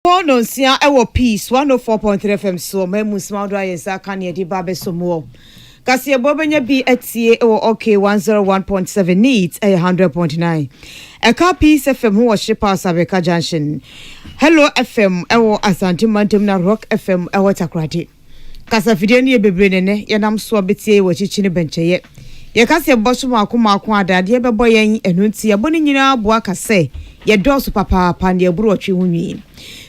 Pono sia ewo peace 104.3 FM so memu small dry yesa kan ye di babe so mo. Kasi e bobenya bi etie ewo okay 101.7 needs 100.9. Eka peace FM ho shipa Sabeka Junction. Hello FM ewo Asante Mantem na Rock FM ewo Takrade. Kasa video ni bebre ne ye nam so betie wo chichi ne bencheye. Ye kasi e boso mako adade ye bebo yen enunti ye boni nyina aboa kase ye dosu papa pan ye buru otwe hunwi.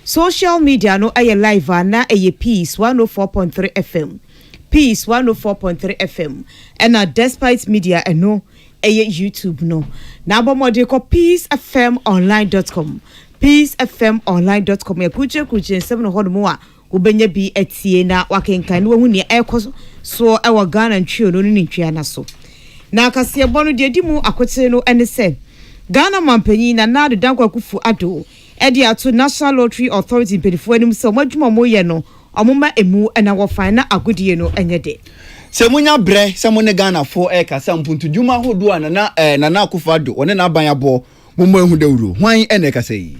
Social media no aye live na aye peace 104.3 FM. Peace 104.3 FM. And despite media no aye YouTube no. Na bomode ko peacefmonline.com. peacefmonline.com ye kuche 7 hodmo a ubenya bi etie na wakenkan no hu ne ekọ so ewa Ghana ntwe no ni ntwe na so. Na kase bonu de dimu akote no ene se Ghana mampanyi na Nadu Dankwa Akufo-Addo edi ato National Lottery Authority mpedifo anim se omadwuma moye no omuma emu na wo fan na agodie no enyede se munya bre se mo ne Ghana fo kasa mpuntu dwuma hodo anana Nana Akufo-Addo one na aban abo mo ehu dawuro hwan ene kasa yi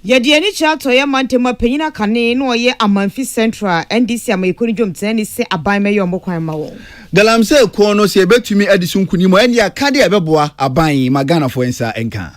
yedi ani chato ye mantema panyina kane no ye Amanfi Central NDC amayekoni dwomtani se aban meyo omokwan ma wo galamse ko no se betumi adisun kunimo ene akade ebeboa aban ma Ghana fo ensa enka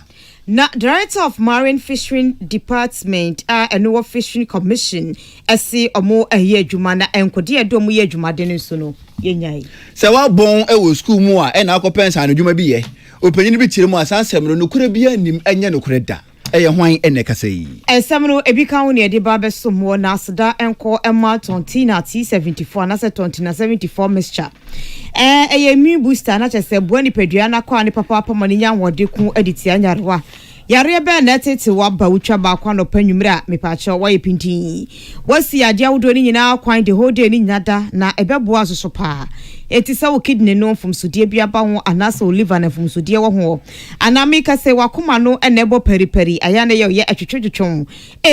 na Director of Marine Fishery Department Enuwa Fishery Commission esi omo ehye adwuma na enkode edomu ye adwuma de nso no yenyai se wa bon ewo school mu a ena akopensa no adwuma bi ye opanyini bi tire mu asansem no kure bi anim enye no kure da eye hwan ene kasa yi esamno ebika wo ne de ba besomo na asda enko ema tontina T74 na se tontina 74 mixture eye mi booster na chese buani pedua na kwa ni papa mani nya wode ku aditi anyarewa yare be na tete wa ba utwa ba kwa no panwumre a mepache wa ye pintin wasi ade awodo ni nyina kwan de hode ni nyada na ebeboa soso pa etisa wo kidney no from sudie bia ba ho anasa liver na from sudie wo ho anamika se wakoma no enebo periperi aya na ye atwetwetwon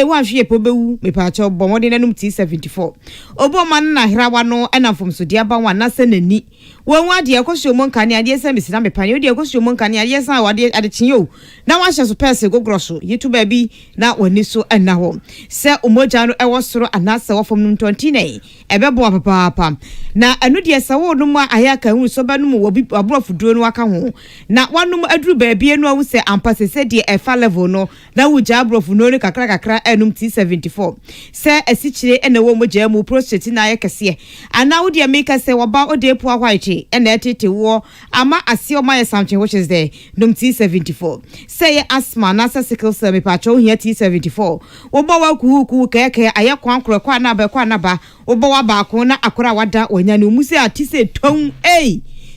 wa hwe pobewu mepache bomode nanum T74 obo man na hrawa no ena from sudie ba ho anasa nani wo ade ekosio mo nkane ade esa misina mepane ode ekosio mo nkane ade esa wade ade chinyo na wa hye so pese gogroso YouTube bi na wani so ena ho se umoja no ewo soro anasa wo from num 29 ebebo papa na anu de esa wo no ma ayaka hu so ba no mo obi abrofuduro no aka ho na wanum aduru ba bie no awu se ampase se de efa level no na wuja abrofuduro no kakra enum T74 se esichire ena wo moja mu prostate na ayekese ana wo de make se wo ba ode pu ahwaite ena etete wo ama ase o my something which is there num T74 say asthma na sickle cell me pacho hia T74 wo ba wa ku keke ayekwan kwa na ba wo ba wa ba ko na akora wada onya ne musi atise ton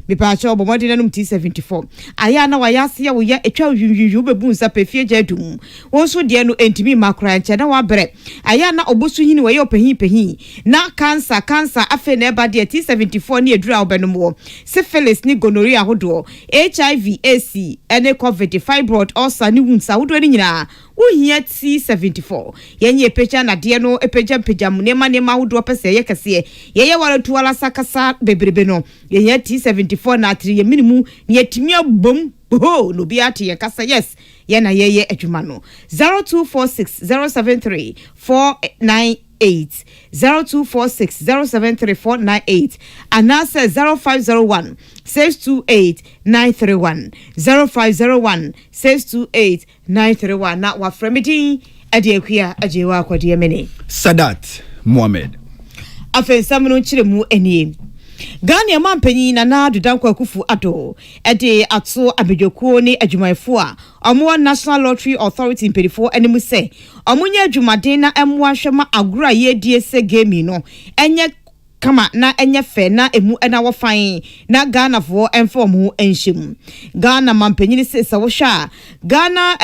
me pacho bomode nanum T74 aya na wayase ya wo ya etwa hwihwihwu bebu nsa pefie jadum wo so de no entimi makra nche na wabre aya na obosu hini wo ye opehin na cancer afe na eba de T74 ne edura obenom wo syphilis ni gonorrhea hodo HIV AC ene covid fibroid ulcer ni wunsa hodo ni nyina uhia T74 yenye pecha na de no epeja nema hodo pese ye kase ye wala tuwala sakasa bebrebe no yenye T74 na atri ye minimu ni yetimi abom no bi ati ye kasa yes ye na ye adwuma no 0246 073 498 0246 073 498 anasa 0501 628 931 0501 628 931 na wa fremidi adekua ajewa akwade mene Sadat Mohammed afensamno chiremu enie Ghana mampanyi na Nadu Dankwa Akufo-Addo ede ato abedwokuo ni adwumayefo a omo National Lottery Authority mpedifo animu se omunya adwumaden na emwa hwema agura ye die se game no enye kama na enye fe na emu ena wo fan na Ghana fo enfo mu enhyem Ghana mampanyi se wo hwa Ghana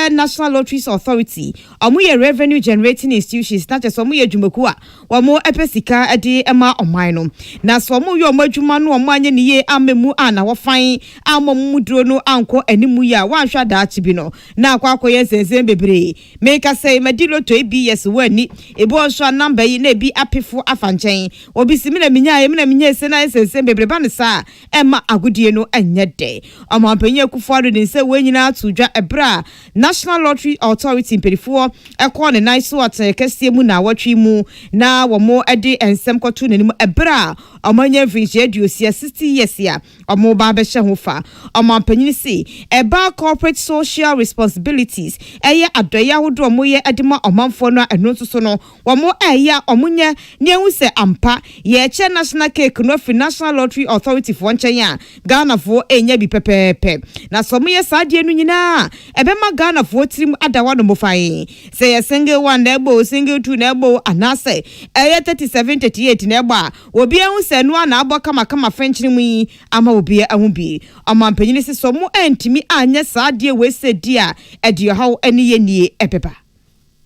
National Lotteries Authority omo ye revenue generating institutions na cheso omo ye adwumaku a wamo epesika edi ema oman no na so mo yo madwuma no omanye ne ye amemu ana wo fan amomuduro no anko animu ya wanhwa daachi bi no na akwakoye sensen bebre make say madilo to ebs wani ebo so number yi na ebi apefo afanchen obi simina minya se na sensen bebre ba ne sa ema agudie no anyede amampanyi akufo do ne se wenyina atudwa ebra National Lottery Authority perifo ekọ ne nice ate kese mu na watwi mu na womo ede ensem kwoto nanim ebra amanya vinje aduosia 60 years ya omo ba be hye ho fa amampanyi si eba corporate social responsibilities eye adoya hodo omo ye edema omanfo no eno so no womo eya omunya ne hu se ampa ye che national cake no fi National Lottery Authority fo nchen ya Ghana fo enya bi pepepe na so mo ye saade no nyina ebema Ghana fo tirim adawa no mo fae say a single one na ebo single two na ebo anase eye 37 38 na ebo a obi ehun se no na abo kama fenchiri mu ama obi ehun bi amampanyi se so mo entimi anya saade we se dia edio haw eni ye nie epepa.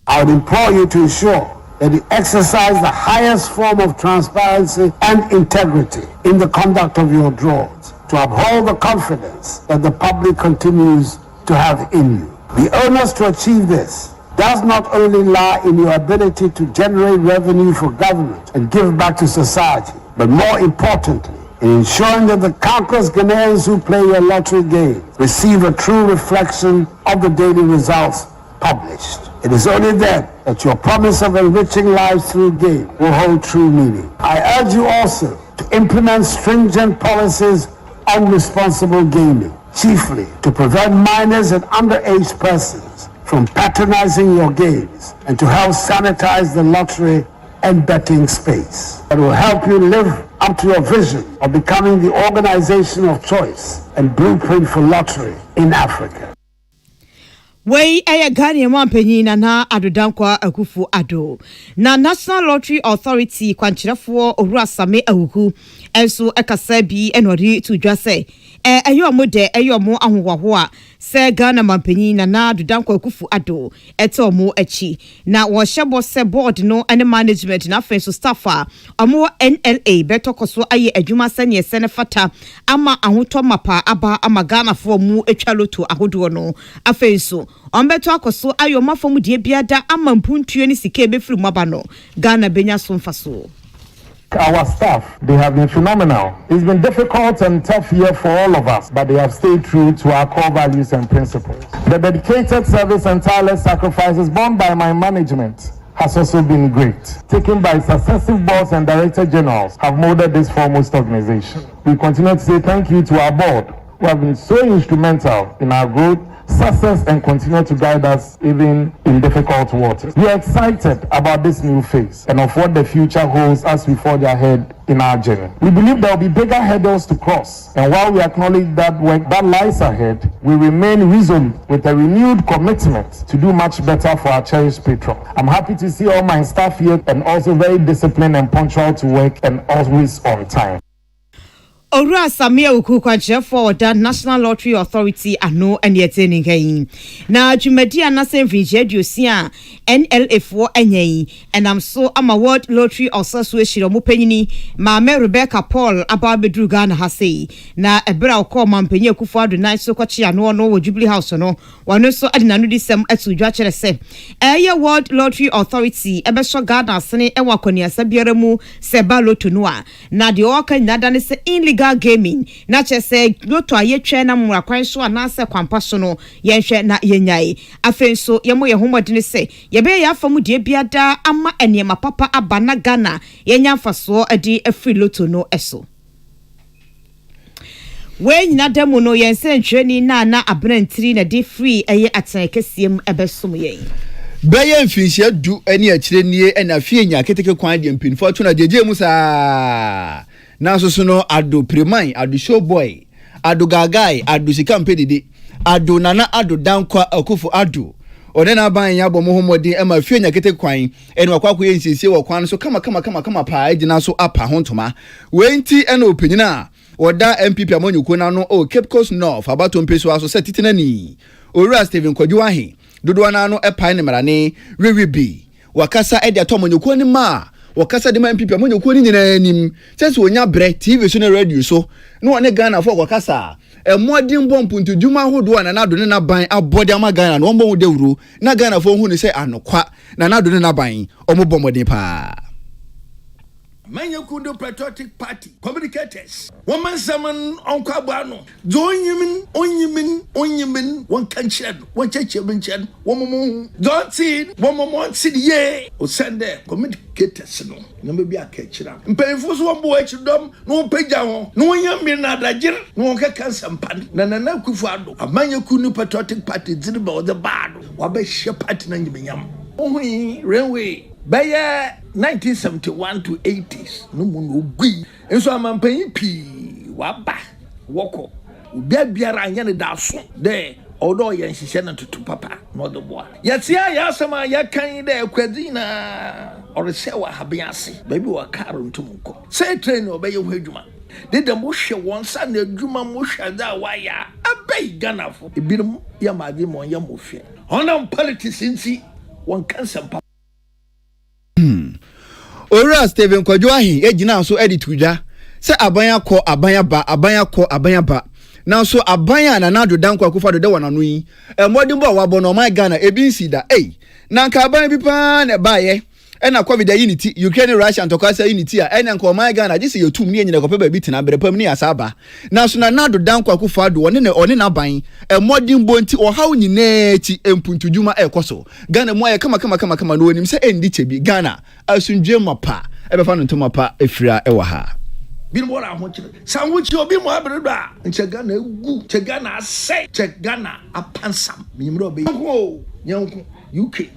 I would implore you to ensure that you exercise the highest form of transparency and integrity in the conduct of your draws to uphold the confidence that the public continues to have in you. The onus to achieve this does not only lie in your ability to generate revenue for government and give back to society, but more importantly, in ensuring that the countless Ghanaians who play your lottery game receive a true reflection of the daily results published. It is only then that your promise of enriching lives through game will hold true meaning. I urge you also to implement stringent policies on responsible gaming, chiefly to prevent minors and underage persons from patronizing your games and to help sanitize the lottery and betting space. That will help you live up to your vision of becoming the organization of choice and blueprint for lottery in Africa. Wey aya Ghana mampanyi na adodankwa akufu ado na National Lottery Authority kwanchirefo owura same awuku enso ekasa bi enori tudwa se eyomo de eyomo ahwoho a se Ghana mampanyi na adodankwa akufu ado etomo achi na wo hyebo se board no and management na fenso staff a omo NLA betokoso aye adwuma sane sene fata ama ahoto mapa aba ama Ghana fo mu etwa loto ahodo no afenso ombeto akoso ayo mafom die biada ama mpuntuo ni sike befiri mabano Ghana benya so mfaso. Our staff, they have been phenomenal. It's been difficult and tough year for all of us, but they have stayed true to our core values and principles. The dedicated service and tireless sacrifices borne by my management has also been great. Taken by successive boards and director generals have molded this foremost organization. We continue to say thank you to our board, who have been so instrumental in our growth, success, and continue to guide us even in difficult waters. We are excited about this new phase and of what the future holds as we forge ahead in our journey. We believe there will be bigger hurdles to cross, and while we acknowledge that work that lies ahead, we remain resolute with a renewed commitment to do much better for our cherished patron. I'm happy to see all my staff here and also very disciplined and punctual to work and always on time. Owura Samia Uku kwanchefo da National Lottery Authority ano enieteni ngai na dwumadi anase mfinje aduosia NLA fo anyai enam so ama World Lottery Association omopanyini Maame Rebecca Paul ababedru Ghana hasei na ebra okọ mampanyi akufo adonai so kwachi ano no wo Jubilee House no wano so adinanu disem atudwa kire se eye World Lottery Authority ebeso Ghana sene ewa koniasa biara mu seba loto no a na de oka nyada ne se illegal gaming na chese loto ayetwe na mmura kwan so anase kwampa so no yenhwe na yenyai afenso yemo ye homodene se yebe ya afamu die biada ama eniema papa abana Ghana yenya mfaso adi afri loto no eso we nyina demo no yense ntweni na abrantiri na de free eye atan kesiem ebesom yen Beye mfinhia du eni akire nie ena fie nya keteke kwan de mpinfo tuna jeje musa na so no ado preman ado showboy ado gagai ado sikampedede ado nana ado dankwa akufu ado one na ban ya bomo homodi e ma fie nya keteke kwan eni wakwa ye nsiesie wo kwan so kama pa ejina so apa hontoma wenti ena opanyina oda MPP amonyuko na no o Cape Coast North abato mpeso aso setitinani Owura Stephen Kwadwoahe dodo na no epai ne marane rerebi wakasa edi atomonyuko ni ma wakasa de man people amonye ko ni nyina nim sese wonya bre TV so na radio so no one Ghana for wakasa modern bomb puntu djuma hodo na nado ne na ban abode ama Ghana no mbon de wuro na Ghana for hu ni say anokwa na nado ne na ban ombo modern pa Manyakundo Patriotic Party communicators. Woman summon on Kabano. Onyimin, one canchen, one church, one don't see it, one city, ye, or send there, communicators, no, number be a catcher. And pay for one boy to them, no pay down, no yamin, no one can some pan, Nana Kufado, a Manyakundo Patriotic Party, Zilba, the bad, Wabash party, Nanyam. Only railway. By 1971 to 80s, no one gui. And so I'm paying P. Waba, Woko, Biara and Yanadas there, although she sent to Papa, not the boy. Yet, Yasama, Yakan, there, Quadina, or a Sewa Habiasi, baby, or Karum Tumuko. Say train obey your Hujuma. Did the Musha one Sunday, Juma Musha da wire, a bay gunner for a bit of Yamadim on Yamufi. On politics in see, one can some. Ora Steven Kwajuahi ejina so edit uja se abanya ko abanya ba now so abanya na nado danko akufado de wananu yi modern bo wabo no my Ghana ebi nsida na nka abanya bi pa na baye na covid unity Ukraine Russia and Tokasa unity a na nka my Ghana gisi yotum ni enyina kopa ba bi tina berepam ni asaba na so na nado danko akufado one na ban modern bo nti o hawo nyina echi empuntudwuma ekoso Ghana mo aye kama no onim se endi chebi Ghana asunje mapa ebefa no ntoma efira ewa ha bin wora ahokyere sanwochi obi mo abreda nche Ghana egu che Ghana say che Ghana apansam mimro be nyanku UK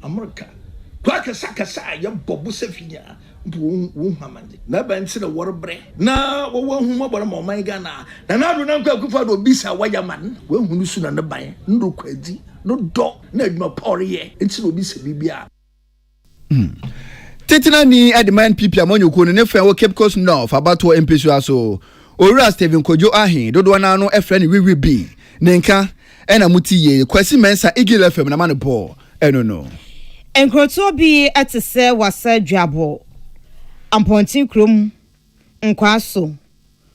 America kwaka sakasa ya bobu safinya wo hamande na ba ntse na worbre na wo hu mabara mo man Ghana na do na kwa kufa do bisa wayaman wo hu su na ne ban ndo kwadi no do na aduma poriye ntse no bisa bibia Tetina ni adman pipi amonyoko ne fa wo Cape Coast North abato MPSU aso Ora Steven Kwajuahi dodo na no efra ni WWB nenka ena mutiye Kwasi Mensa Igile FM na mane ball no Enkroto bi atese wasa dwabo ampontin krom nkwaso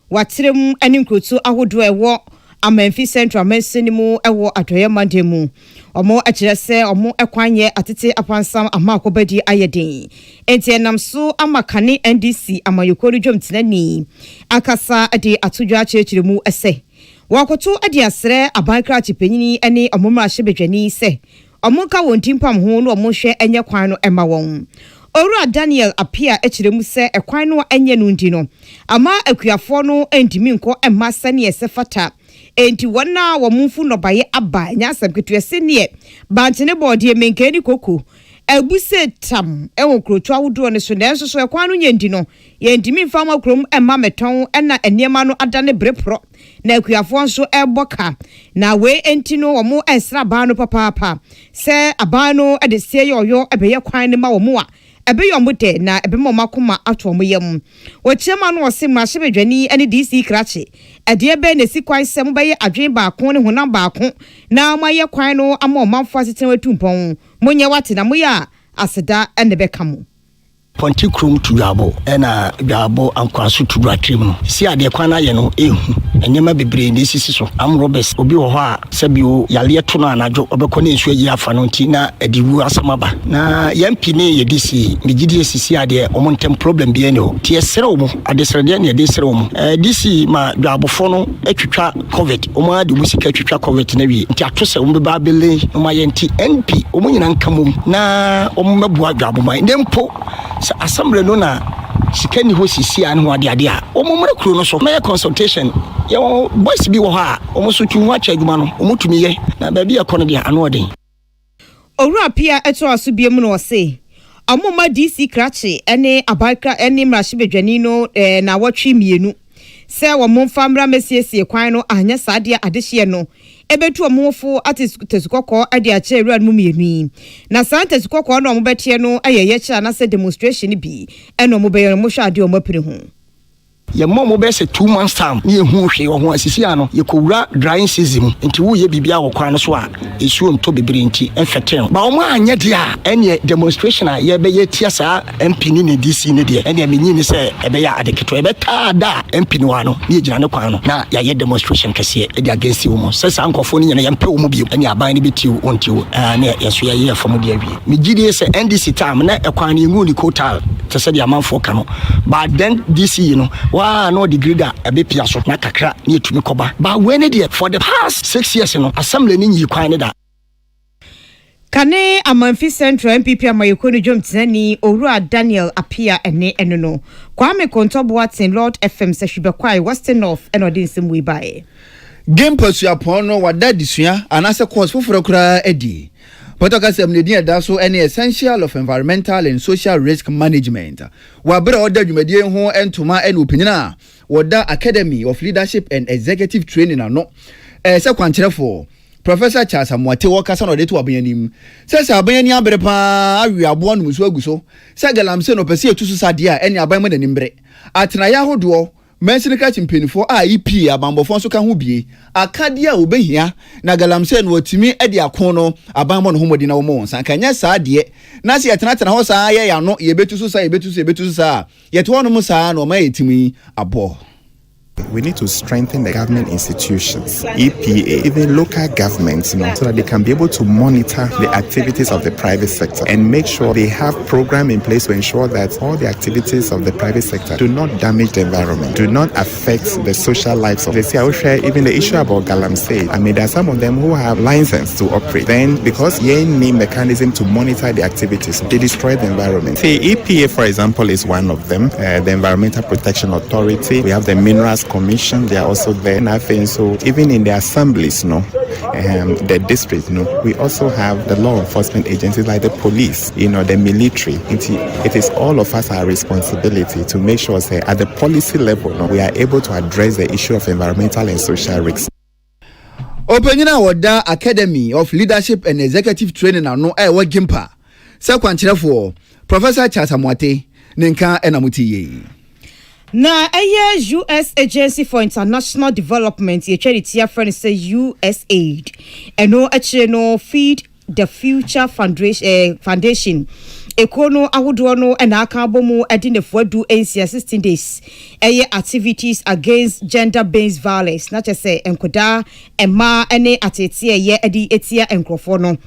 watrem ani nkroto ahodo ewo Amanfi Central Mesinimu ewo atoye mandemu omo akirese omo ekwanye atete apansam amakobadi ayeden enti enamso amakane NDC amayokori dwomtenani akasa ade atodwa akiremu ese wakoto ade asre abankra chipanyini ene omomra hyebedwani se omonka wontimpam ho no omonhwe enye kwan no ema won Owura Daniel apia akiremu se ekwan no enye no ndi no ama akuafo no endimi nko ema sane esefata enti wana wa mumfu no baye aba nyasam ketuese ne bantene body menkani koko ebuse tam ewo kroto awodo ne so nanso so ekwan no nyandi no yendimi mfama krom ema meton ena eniema no adane brepro na akuafo nso eboka na we enti no wo mo esra ba no papa se aba no edesie yoyo ebeye kwan ne ma wo mo a ebe yomude na ebe makoma ato mo yam wo chema no wose mashebedwani ene DC krache ade ebe na sikwan sem beye adwen ba ko ne honam ba ko na maye kwan no ama omamfo aseten watumpon monye wate na moya aseda ene beka mo Ponti krum tuabo ena dwabo ankwaso tubratrem no si ade kwana ye no ehu enyema bebre ne sisi so am Roberts obi wo ho a sabio yale to no anajo obekọ ne nsu ayi afa no nti na adiwu asamaba na yampi ne ye disi migidi sisi ade omontem problem bi ene ho tie sere mo ade sere de ne de sere mo disi ma dwabofo no atwitwa covid omo ade musika atwitwa covid na wi nti atose omo ba bele omo ye nti NP omo nyina nkamom na omo mabua dwabo man ndempo sa assembly no na sikani ho sisi an ho ade a omomre kuro no so na consultation ye boys bi wo ha omoso tu ho acha adwuma no omotumi ye na ba bi ekono de ano den Owura pia eto aso biem no se amoma DC krache ene abaka ene mrashibedwani no na wotwe mienu se wo momfa mra mesiesie kwan no anya saade adehye no ebetu omofo atesukoko ade ache ewura no mienu na santesukoko no omobete no ayeye kira na se demonstration bi ene omobeye no hwa ade omapire ho ye mom be say 2 months time ne ehu hwe wo ho asisi ano ye kowura drying season nti wo ye bibia wo kwan no so a esuo nto bebre nti enfeten ba wo anya de a ene demonstration a ye be ye tia sa MP ni DC ni de ene menyi ni say ebe ya adeketo ebe ta da MP ni wa no ne gina ne kwan no na ya ye demonstration kase e against wo say sa nkofo ni ye mpe wo mu bi ene aban ni beti wo onti wo na yeso ya ye fam de awie me gidie say NDC time na ekwan ni ngu ni kotal to say the amanfo ka no but then DC you know wa no degree da ebe pia so na kakra ne etumi koba but when dey for the past 6 years no assembly ni yi kwan ne da Kane Amanfi Central MPP Amayekonu Jomtani Owura Daniel Apia ene enono Kwame Kontoboatin Lord FM Sehwebekwai Western North enodin simwe bae game pursuit pono wada disua anase course foforo kura edi Potoka semnedi da so any essential of environmental and social risk management wa bere oda dwumadie ho entoma ene opinina wada Academy of Leadership and Executive Training ano se kwankyerefo Professor Charles Amoate Wakasa no de to abanyanim se se abanyani abere pa awi abo no muso aguso se galamse no pese etusu sade a ene aban ma nanimbre atena ya hodo mensinika chimpenifo a EP abambofo so ka ho bie akade a obehia na galamse no otimi ade akon no aban mo no homodi na wo mo nsa kanya saa de na se yetena ho saa ye ya no ye betusu saa yete wono mo saa no ma yetimi abo. We need to strengthen the government institutions, EPA, even local governments, so that they can be able to monitor the activities of the private sector and make sure they have program in place to ensure that all the activities of the private sector do not damage the environment, do not affect the social lives of the city. I will share even the issue about Galamsey. I mean, there are some of them who have license to operate. Then, because they need mechanism to monitor the activities, they destroy the environment. The EPA, for example, is one of them. The Environmental Protection Authority. We have the Minerals Commission, they are also there. And I think so even in the assemblies, the district, we also have the law enforcement agencies like the police, the military. It is all of us our responsibility to make sure say at the policy level we are able to address the issue of environmental and social risks. Openyina wada Academy of Leadership and Executive Training ano wa gimpa. Se kwankyerefo Professor Charles Amoate ninka enamutiye. Na US Agency for International Development ye charity ya friend say USAID eno actually no Feed the Future Foundation ekono ahodo no na aka abomu edinefo adu NCA 16 days activities against gender based violence na chese enkoda ema ene atetie ye edi etia enkrofo no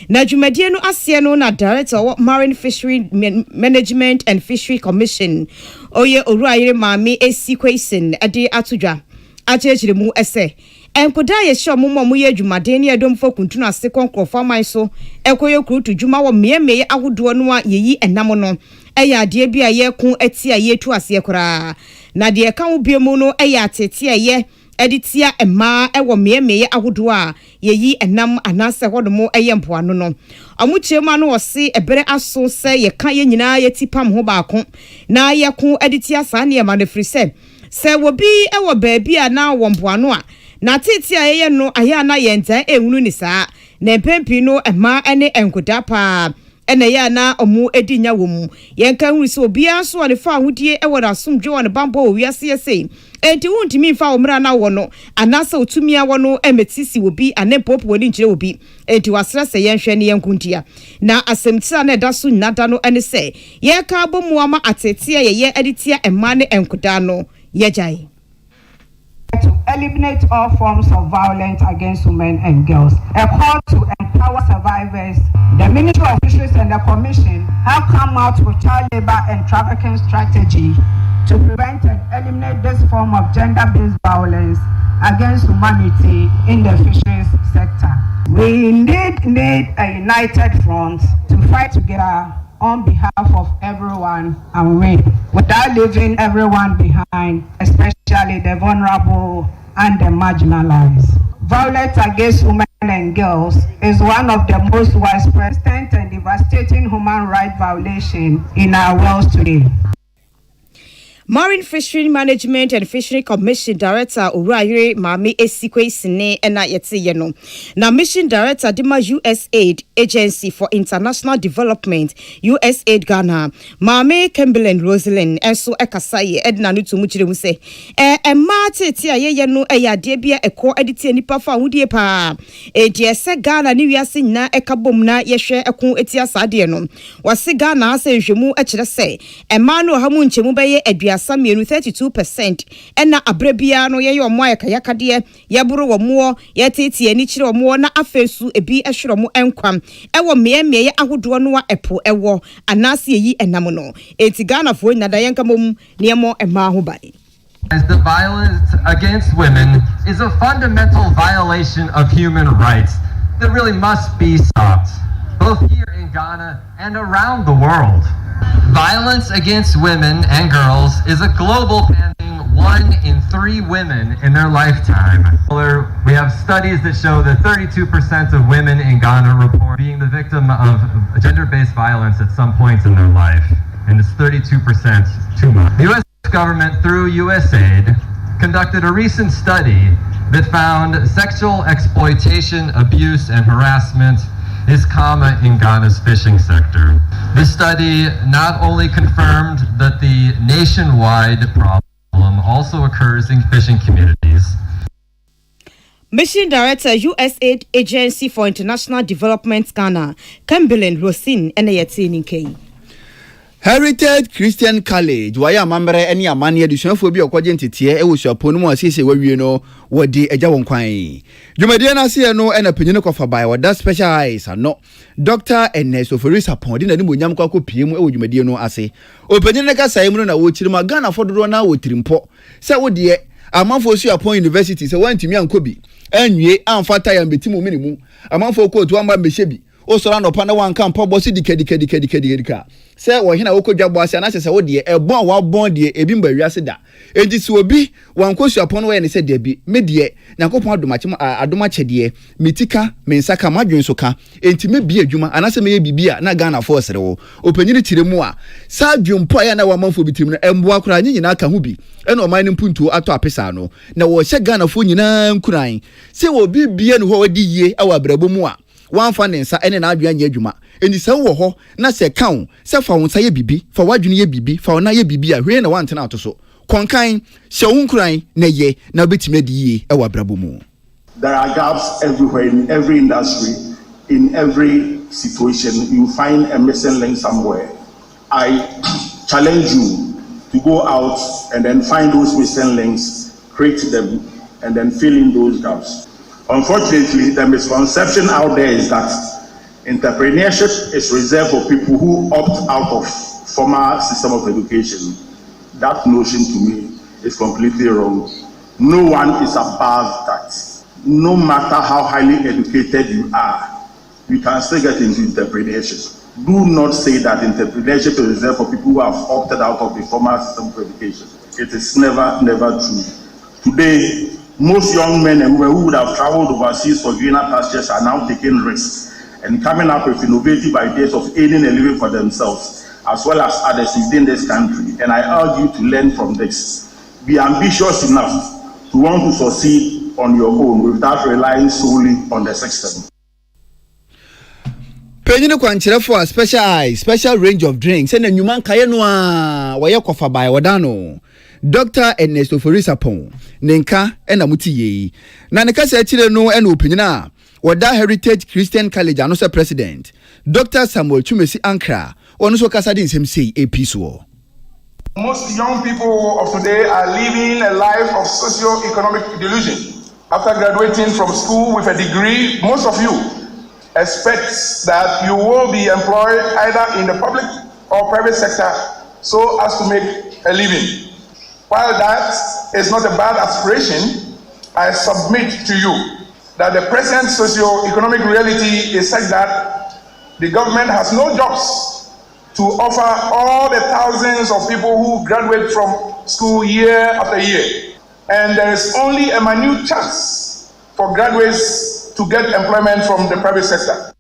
na dwumadie no ase no na director of Marine Fishery Management and Fishery Commission oye Oruayire Mami Esikwesin edi atudwa achechire mu ese enkoda ye sho mo ye dwumade ne edomfo kuntunu ase konkrofo aman so ekoye kurutu dwuma wo meyemeye ahodo no a yeyi enam no eya ade bia ye ku etia ye tu ase kora na de ka wo biemu no eya atetia ye editia ema ewo meyemeye ahodo a yeyi enam anase hodomo eye mpoano no amuchiema no wose ebere aso se ye ka ye nyina ye tipam ho baako na ye ku editia sa ne ma ne frise se wo bi ewo baabi a na wo mpoano a na titi ayeye no aya na yenta ehunu ni saa na pempi no ema ene enkoda pa ene ya na omu edinya wom yenka hu so bia so ne fa ahudie ewo na somdwe won bambo owiase yesei enti wuntimi fa omra na wo no anasa otumi awo no emetisi obi anempopo woni nkire obi enti wasra se yenhwe ne yenkuntia na asemtira na eda so nada no ene se ye ka abomu ama atetia ye editia ema ne enkoda no yejai to eliminate all forms of violence against women and girls. A call to empower survivors. The Ministry of Fisheries and the Commission have come out with child labor and trafficking strategy to prevent and eliminate this form of gender-based violence against humanity in the fisheries sector. We indeed need a united front to fight together on behalf of everyone and win without leaving everyone behind, especially the vulnerable and the marginalized. Violence against women and girls is one of the most widespread and devastating human rights violations in our world today. Marine Fishery Management and Fishery Commission Director Uraire Mami Esikwe Sine ena yete yeno. Na Mission Director Dima USAID Agency for International Development USAID Ghana Mami Kembelen Rosalind enso ekasaye edna nutu muchire mu se mate ti ayeye no eyade bia ekọ edite nipa fa hudie pa die se Ghana ni wiase nyina ekabom na yehwe ekon eti asade no wase Ghana ase nhwemu ekire se ema no hamu nchemu beye aduasa mienu 32% ena abrebia no ye omo ayakayakade ye buru womo ye tete ani kire omo na afensu ebi ehwero mo enkwam ewo meme ye ahodo no wa epo ewo anase yi enam no eti Ghana fo nyada yenkamom niemo ema ho bai. As the violence against women is a fundamental violation of human rights that really must be stopped, both here in Ghana and around the world. Violence against women and girls is a global pandemic. 1 in 3 women in their lifetime. We have studies that show that 32% of women in Ghana report being the victim of gender-based violence at some point in their life, and it's 32% too much. The U.S. government, through USAID, conducted a recent study that found sexual exploitation, abuse, and harassment is common in Ghana's fishing sector. This study not only confirmed that the nationwide problem also occurs in fishing communities. Mission Director USAID Agency for International Development Ghana Kembelen Rosin enayeti ninkei. Heritage Christian College waya mambre eni amane adusuafo bi okwaje ntete e wo suapo no mu asese wawie no wodi eja wonkwan dwumadie na se no ena panyine kofa bai wada specialize ano Dr. Ernest Oforisa Pondi na ni monyam kwa kopie mu e wo dwumadie no ase opanyine ka sai mu na wo kirima Ghana fododo na wo tirimpo se wo de amanfo suapo university se wantimi ankobi anwie amfata ya mbetimu minimu amanfo ko to amba mehyebi o sora no pa na wanka mpa bosi dikadika se wo hina wo kodwabo ase na se wo de ebon wa bon de ebi mba wiase da enti se obi wankosu apon wo ye ne se de bi me de yakopon adoma chede mitika mensaka madwen so ka enti me bi adwuma anase me ye bibia na Ghana force re wo opanyini tiremu a sa dwumpo ya na wamanfo bitirim no embo akora nyina aka hu bi ena o man mpuntu ato apesa no na wo hye Ghana fo nyina nkuran se wo bibia ne ho wadi yie awa brabo mu a wan fa nensa ene na adwan ye adwuma eni se wo ho na se kan se fa won sa ye bibi fa wadwune ye bibi fa wona ye bibi a hwe na wantena atoso konkan se wonkuran na ye na betime di ye e wa brabo mu. There are gaps everywhere in every industry, in every situation. You find a missing link somewhere. I challenge you to go out and then find those missing links, create them, and then fill in those gaps. Unfortunately, the misconception out there is that entrepreneurship is reserved for people who opt out of formal system of education. That notion to me is completely wrong. No one is above that. No matter how highly educated you are, you can still get into entrepreneurship. Do not say that entrepreneurship is reserved for people who have opted out of the formal system of education. It is never true. Today, most young men and women who would have traveled overseas for greener pastures are now taking risks and coming up with innovative ideas of earning a living for themselves as well as others within this country. And I urge you to learn from this. Be ambitious enough to want to succeed on your own without relying solely on the system. Penyine kwanchere for a special range of drinks and nyuman kaye no a waye kofa bai wadano. Dr. Ernest Oforisa Pon nenka ena mutiye na neka se chire no ena openyina wada Heritage Christian College anose president Dr. Samuel Chumesi Ankra onu so kasa din sem sei episo. Most young people of today are living a life of socio-economic delusion. After graduating from school with a degree, most of you expect that you will be employed either in the public or private sector so as to make a living. While that is not a bad aspiration, I submit to you that the present socio-economic reality is such that the government has no jobs to offer all the thousands of people who graduate from school year after year. And there is only a minute chance for graduates to get employment from the private sector.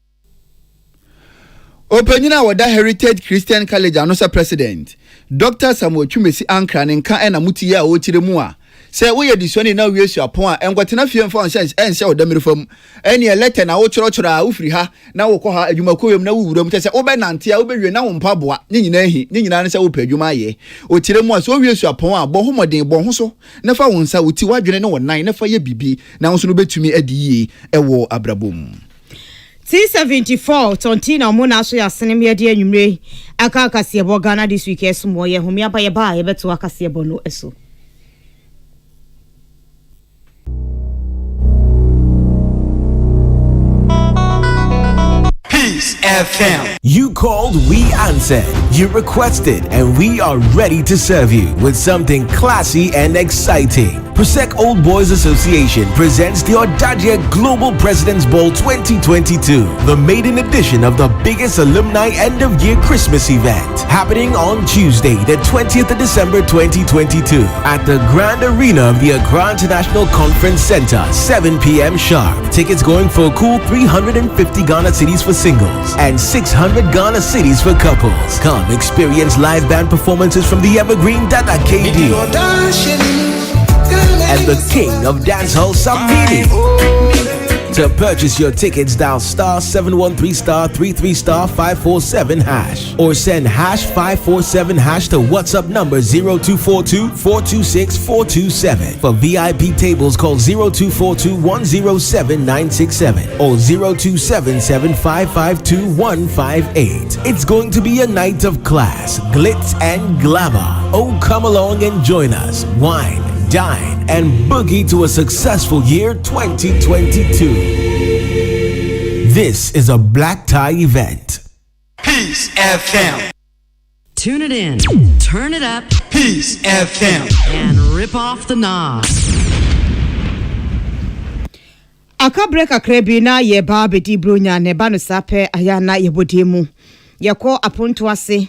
Openyina wada Heritage Christian College anosa president Dr. Samuel Chumesi Ankra ne nka na muti ya o kire mu a se wo ye disoni na wiesu apon a enkwatena fie mfa onhyɛ enhyɛ odamire fam ene letter na wo kyerɛkyerɛ a wo firi ha na wo kɔ ha adwumakoyom na wo wuram tɛ sɛ wo bɛ nante a wo bɛ wie na wo mpaboa nyina hi nyina ne sɛ wo pɛ adwuma ayɛ o kire mu a so wiesu apon a bɔ ho mɔden bɔ ho so na fa wo nsa wo ti wadwene ne wo nan na fa ye bibi na wo so no betumi adi yie ɛwɔ abrabom T74 Tontina Mona so ya senem ye de anwumre aka akasiebo Ghana this week esumo ye home aba ye ba ye beto akasiebo no eso. Peace FM. You called, we answered. You requested, and we are ready to serve you with something classy and exciting. Prosec Old Boys Association presents the Odadje Global President's Ball 2022, the maiden edition of the biggest alumni end-of-year Christmas event, happening on Tuesday, the 20th of December 2022, at the Grand Arena of the Accra International Conference Center, 7 p.m. sharp. Tickets going for a cool 350 Ghana cedis for singles and 600 Ghana cedis for couples. Come experience live band performances from the Evergreen Dada KD and the king of dancehall Samini. To purchase your tickets, dial *713*33*547# or send #547# to WhatsApp number 0242-426-427. For VIP tables, call 0242-107-967 or 0277552158. It's going to be a night of class, glitz and glamour. Oh, come along and join us. Wine, dine, and boogie to a successful year 2022. This is a black tie event. Peace FM. Tune it in, turn it up, Peace FM, and rip off the knob. Aka break akrebi na ye ba bedi bronya ne ba no sape aya na ye bodemu. Ye ko aponto ase.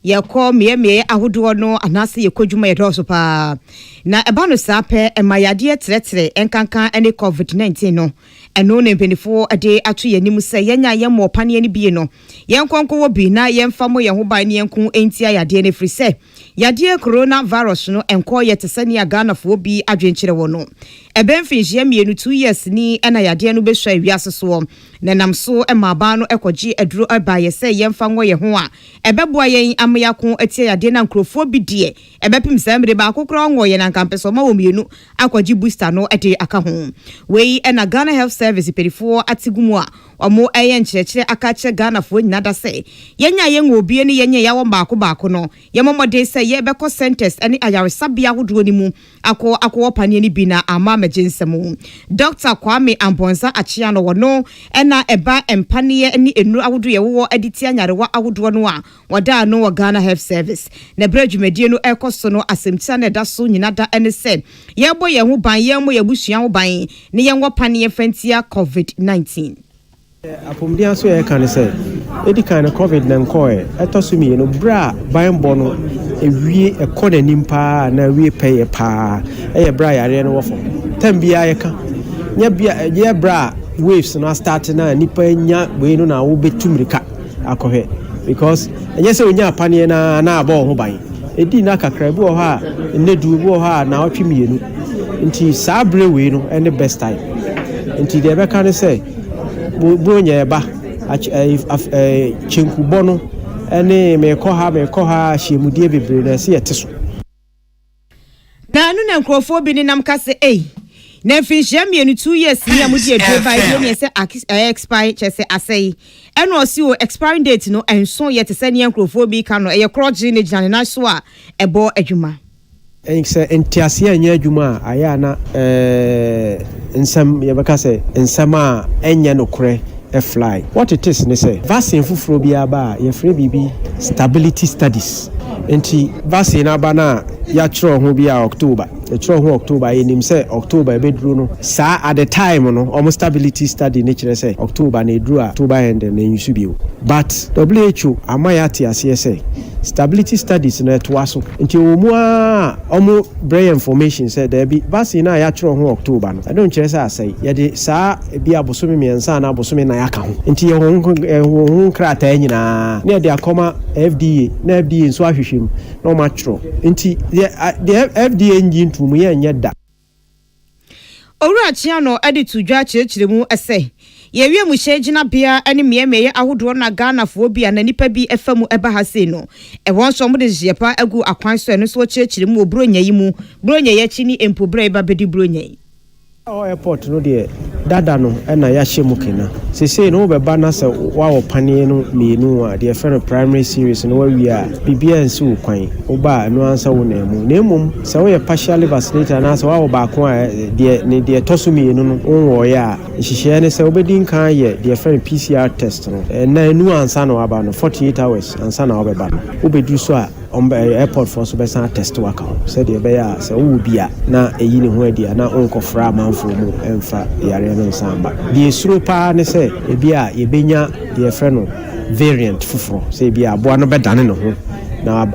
Ye ko miemie ahodo no anase ye kodwuma ye doso pa. Na eba no sape emayade tretre enkankan ene COVID-19 no. Eno ne mpenifo ade atu ye nimu se yenya ye mo pane ni bie no. Ye nkonko wo bi na ye mfamo ye ho ban ne enku entia yade ne firi se. Yade coronavirus no enko ye tesani Ghana fo bi adwenkyere wo no. Ebenfinhye mienu 2 years ni ena yade no behwa wiase so. Nenam so emaba no ekogi aduro aba ye se ye mfango ye ho a ebeboa yen amyako etie yade na nkrofo bi die ebepim samre ba kokoro ngo ye na nkampeso ma wo mienu akogi booster no ede aka ho. Wei ena Ghana Health Service perifo atigumu a omo eye nkyerɛkyerɛ akakyɛ Ghana fo nyina da sɛ yenya yenwo obie ne yenya yawo baako no yemomode sɛ ye bɛkɔ centers ani ayaresabea hodoɔ ni mu akɔ pane ni bi na ama magensɛm. Dr. Kwame Ambonsa Achia no wono ɛna ɛba empane ani enu ahodo ye wo aditi anyarewa ahodoɔ no a wada no wɔ Ghana Health Service na bradwumadie no ɛkɔso no asɛmtia na da so nyina da ɛne sɛ yɛbɔ ye ho ban yɛmo yɛbusua ho ban ne yɛnwɔ pane fantia COVID-19. Apomdia so e kan say edi kan COVID na nkoe etosumi no bra ban bo no ewie ekɔ nanim pa na wie pɛye pa eye bra yare no wofo tambia ye ka nya bia ye bra waves no start na nipa nya we no na wo betumrika akɔhɛ because enye se onya apane na abɔ ho ban edi na kakra bi wɔ ha nedu bi wɔ ha na otwemienu nti sabre we no and the best time nti de be kan say bronya ba chenkubo no ene mekɔ ha hyemudie bebre na se yete so na anu na nkrofo bi ni nam kase na finhye mienu 2 years ni amudi adwe ba ye ne se expire chese asai eno osi o expiring date no enso yete se ne nkrofo bi ka no eye kroje ne gina na so a ebo adwuma ense entiase anya adwuma aya na nsam ye beka se nsam a enya no kore fly what it is ne say vaccine fufuro bi aba ye free bibi stability studies enti vaccine aba na ya kyerɛ ho bi a October ya kyerɛ ho October enim sɛ October ebeduru no saa at the time no almost stability study ne kyerɛ sɛ October na eduru a October end na nyusu bio but WHO amaya te ase sɛ stability studies na ɛtoa so nti omu a ɔmo brain information sɛ there be vaccine na ya kyerɛ ho October no I don't kyerɛ sɛ asɛe yɛde saa bi abosome miɛnsa na abosome na yaka ho nti yɛ ho krata nyinaa na yɛde akɔma FDA na FDA nso ahwehwem na ɔma kyerɛ nti the FDA engine to mu yɛ nyɛ da Owura Chiano edit to dwa kyerɛkyerɛ mu ɛsɛ yewie mu hyɛgyina bia ane miemeye ahodoɔ na Ghana fo bia na nipa bi efa mu eba ha sei no ɛwɔ nso mo de hyepa agu akwan so ɛno so kyerɛkyerɛ mu obronya yi mu bronya yɛ chi ni empobra ba bedi bronya yi airport no de dada no na ya hye mu kena sese no beba na sɛ wa wo pane no mienu a de fɛ primary series no wa wi a bibia nsi kwan oba no ansa wo na mu na emom sɛ wo yɛ partially vaccinated na sɛ wa wo ba ko a de toso mienu no wo ya a hyehyɛ ne sɛ obedi nkan yɛ de fɛ PCR test no na enu ansa na wa ba no 48 hours ansa na wa beba no obedu so a airport for so besan test waka said the beya se wo bia na eyi ne ho adi na onkofra amanfo mu emfa yare no nsamba the suro pa ne se e bia ye benya the friend variant fufuro se bia aboa no bedane ne ho na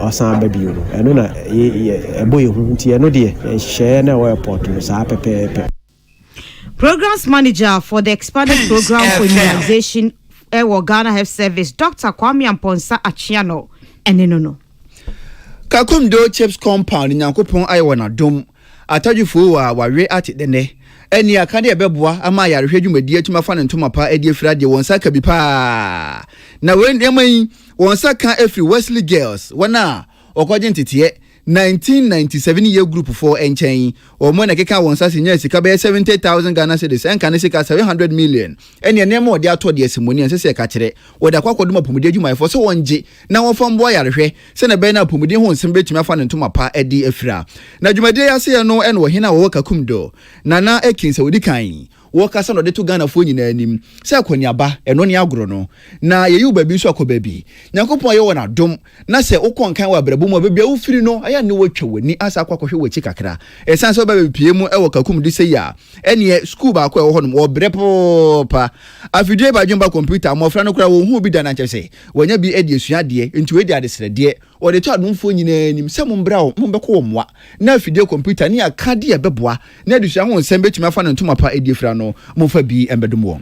osan ba bio no eno na eboye ho nti eno de hye na airport no sa pepepe. Programs manager for the expanded program for immunization Ghana Health Service Dr. Kwame Amponsa Achiano no Kakumdo Chips Compound Nyankopon Ayewa na dom atadwufo wa wawe ate dene eni akade ebeboa ama yarehwe dwumadi atuma fa ne ntoma pa edi efira de wonsa ka bi pa na we ndeman wonsa ka efri Wesley Girls wana okoje ntete 1997 year group for enchen o mo na keka wonsa sinya sika be 70,000 Ghana cedis enka ne sika 700 million eni enema odi ato de asimoni ensese ka kire woda kwakodum apomudi adwuma efo so wonje na wonfam bo yarehwe se na be na apomudi ho nsem betumi afa ne ntoma pa edi efira na dwumadi ase no ene wo hina wo Kakumdo na ekinse wodi kan wo kasa no de to Ghana fo nyina anim se akoniaba eno ne agoro no na yeyu babi so akobabi Nyankopon ye wona dom na se ukonkan wa brabo mu babia wo firi no aya ne wotwa wani asa akwakohwe wachi kakra esan so babi pie mu e wo Kakumdo se ya ene school ba ko e wo hono wo brepo pa afidie ba dwumba computer mo fra no kura wo hu bi da na nkyese wonya bi edi esuade enti we di adesrede o de to adumfo nyina anim se mo mbra mo beko wo moa na afidie computer ni akade e beboa na adusua ho nsem betumi afa no ntoma pa edi fra no mo fa bi embedum won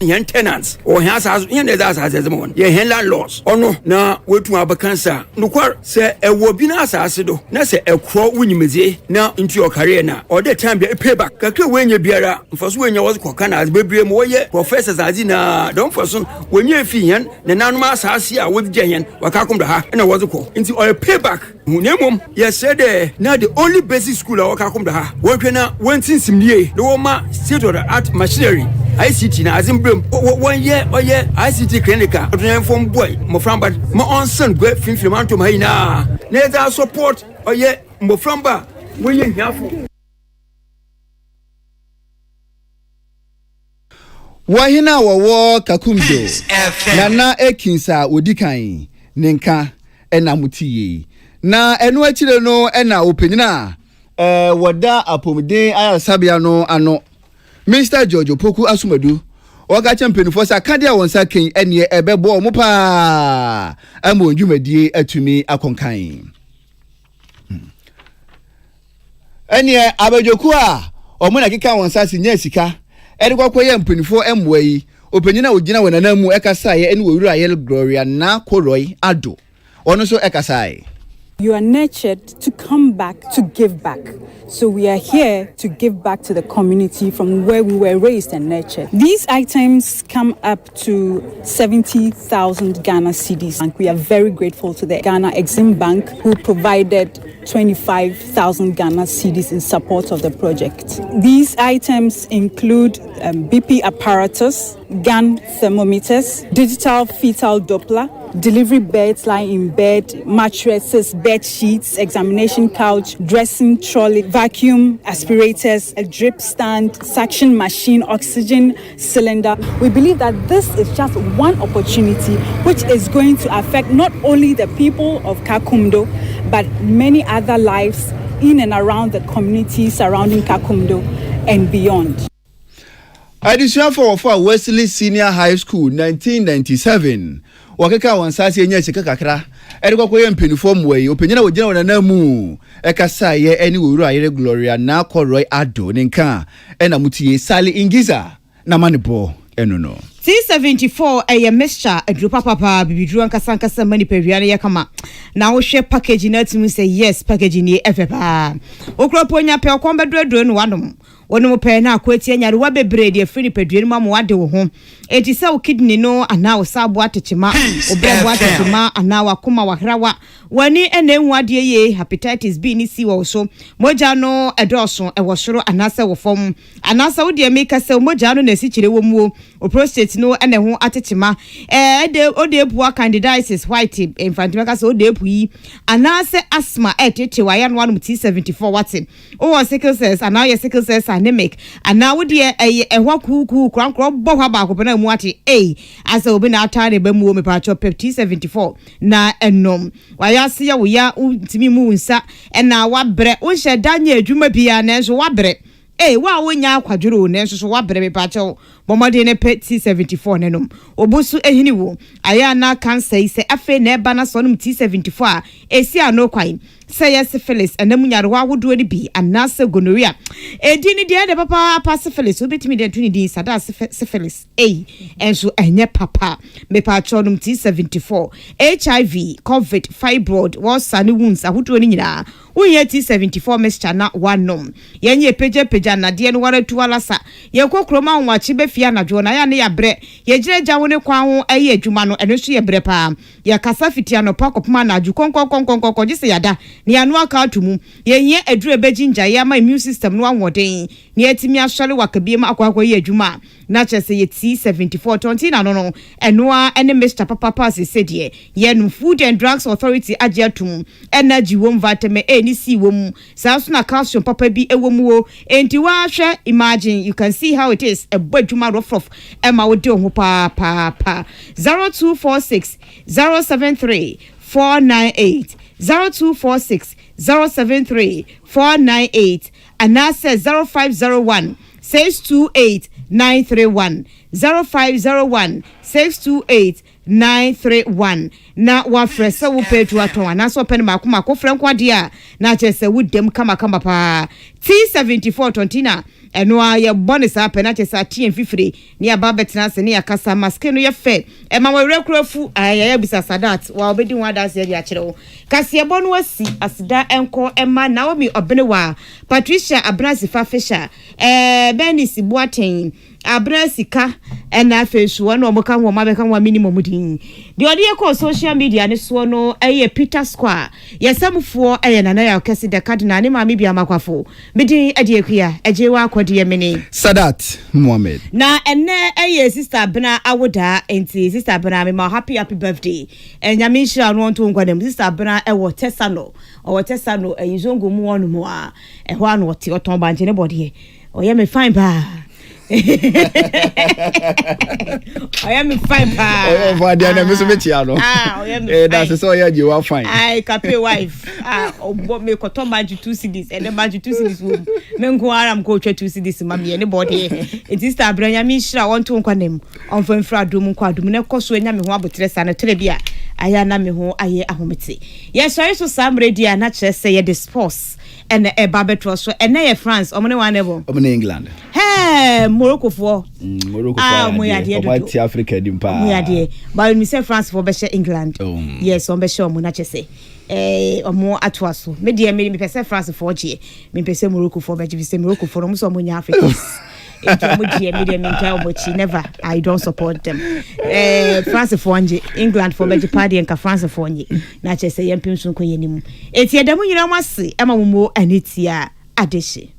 yan tenants or has yan that's as mon ye hen laws ono na wetu abakansa nukwa se ewo bi na asase do na se ekro wunyimeze na into your career na or the time be payback kakre wenye biara mfaso wenye was koka na bebre mo ye professors azi na don faso wenye fi yan na nanu ma asase a wodi yan wakakom da ha na was ko into or payback munemom ye said na the only basic school a wakakom da ha wonhwe na wontin simnie the woma state of the art machinery ICT na azimbrem 1 year oye ICT clinical from boy mo framba mo onsen gwe finfirmanto mai na za support oye mo framba we ye hiafo wahina wo Kakumdo na ekinsa odikan nenka enamutie na enu akire no ena openyina woda apomden ayasabia no ano Mr. George Opoku Asumadu oga champion for sakade wonsa ken ene ebebo mo pa amo dwumadie atumi akonkan ene abajoku a omo na keka wonsa sinya sika ede kwakoye mpanifo emwai opanyina ogina wonana mu ekasaye ene wowura ayel Gloria na Koroi Ado ono so ekasaye. You are nurtured to come back, to give back. So we are here to give back to the community from where we were raised and nurtured. These items come up to 70,000 Ghana cedis. And we are very grateful to the Ghana Exim Bank who provided 25,000 Ghana cedis in support of the project. These items include BP apparatus, gun thermometers, digital fetal Doppler, delivery beds lying in bed, mattresses, bed sheets, examination couch, dressing trolley, vacuum aspirators, a drip stand, suction machine, oxygen cylinder. We believe that this is just one opportunity which is going to affect not only the people of Kakumdo, but many other lives in and around the community surrounding Kakumdo and beyond. Addition for Wesley Senior High School 1997. Wakeka wansasi enye chika kakra. Eriko koye mpeniform way. Openyana wajina wana mu. Ekasa ye eni wuru ayere Gloria na Roy Ado ninka. Ena mutiye Sally Ingiza na manipo enono. T74 a mixture edru papa bibidru ankasa mani pewiane yakama na wo hwe package na timu say yes package ni efepa okropo nya pe okombe dredro no wanom wonu pe na akwati nyare wa bebre de free peduane ma mo wade wo ho enti se wo kidney no ana wo sabo atechema obrebo atechema ana wa koma wa hrawa wani ene enwade ye hepatitis B ni si wo so moja no edoso e wo soro anase wo fom anase wo de make se moja no na si kire wo mu o prostate no ene ho atechema ode bua candidiasis white infantimaka so ode pu anase asthma etete wa ya no anu T74 watin o sickle cells ana ye sickle cells anemic ana wo de ehwa kuku krankro bo hwa ba ko na mu ate asa obi na atare ba mu o me pa cho T74 na enom wa ya se ya wo ya ntimi mu nsa na wa bre wo hye danye adwuma bia na so wa bre wa wonya akwadworo ne nso so wa bre me pa cho bomode ne T74 nenom obusu ehini wo aya na cancer ise afe na eba na so no T74 a esi anokwan say yes syphilis enam nyare wa wodo ni bi anase gonorrhea edi ni de papa syphilis obetimi de tuni di sada syphilis enso enye papa me pa cho no T74 HIV covid fibroid was sane wounds ahodo ni nyina unye T74 mixture na wanom yenye peja na de no wara tualasa ye kokroma nwachi be fia na jo na ya ne ya bre ye gireja wo ne kwa ho ayi adwuma no eno so ye bre pa ya kasa fitia no pa kopoma na aju konkonkonkonkonko gise yada ni anu aka atumu yenye adure bejinja ya ma immune system no anwoden ni etimi asole wakabie ma akwa ye adwuma na chese ye T74 tonti na no eno ene Mr papa se de ye no Food and Drugs Authority agiatum energy wom vitamin A ni C wom sanso na calcium papa bi ewom wo enti wa hwe imagine you can see how it is a badwuma rof ema wo de ho pa 0246 073 498 0246 073 498 and now says 0501 628 931 0501 628 931 na wa fresa wo petu aton na so pen mako franko ade a na chese wo dem kama pa T74 tontina eno a ye bonus a pen na chese atien fifire ne aba betena se ne yakasa maske no ye fe e ma we rekurafu ayaya bisa sadat wa obedi wa das ye akire wo kase bonu asi asida enko ema Naomi Obenewa Patricia Abransifa Fisher Benis Boaten Abrasika na fesu no moka ho mabeka ho minimum din de ode e ko social media ne so no Peter Square yesamfo nana ya kese de cardinal ne ma me bia makwafo bidin ade akua ajewa akode mene Sadat Mohammed na ene sister Bena awoda enti sister Bena me ma happy birthday nyame shira no nto nkwadem sister Bena wo tesano yizongo mu wonu mu a ho an wote oton banje ne bode oye me fine ba I am fine pa. Oh, for the name is Metiano. That's so you are fine. I cape wife. What me ko to manage 2 CDs and the manage 2 CDs room. Men go aram go 2 CDs mami anybody. It is ta branya mi shira want to nkwanem. On for infra dum nkwadum ne koso enya me ho abotresa na trebia. Aya na me ho aye ahomete. Yes, sorry so Sam Radio na chere say the sports and Barbetros so and na France omne one ebo. Omne England. Hey, Morocco for Morocco for Africa dimpa. Moyade. But me say France for be England. Yes, on be sure mo na chese. Omo atwaso. Me de me pese France for je. Me pese Morocco for be say Morocco for mo so mo nya Africa. Never. I don't support them. France for England for be party and France for nyi. Na chese yempim so ko yenimu. Eti adamu nyina wase ama mo anitia adeshi.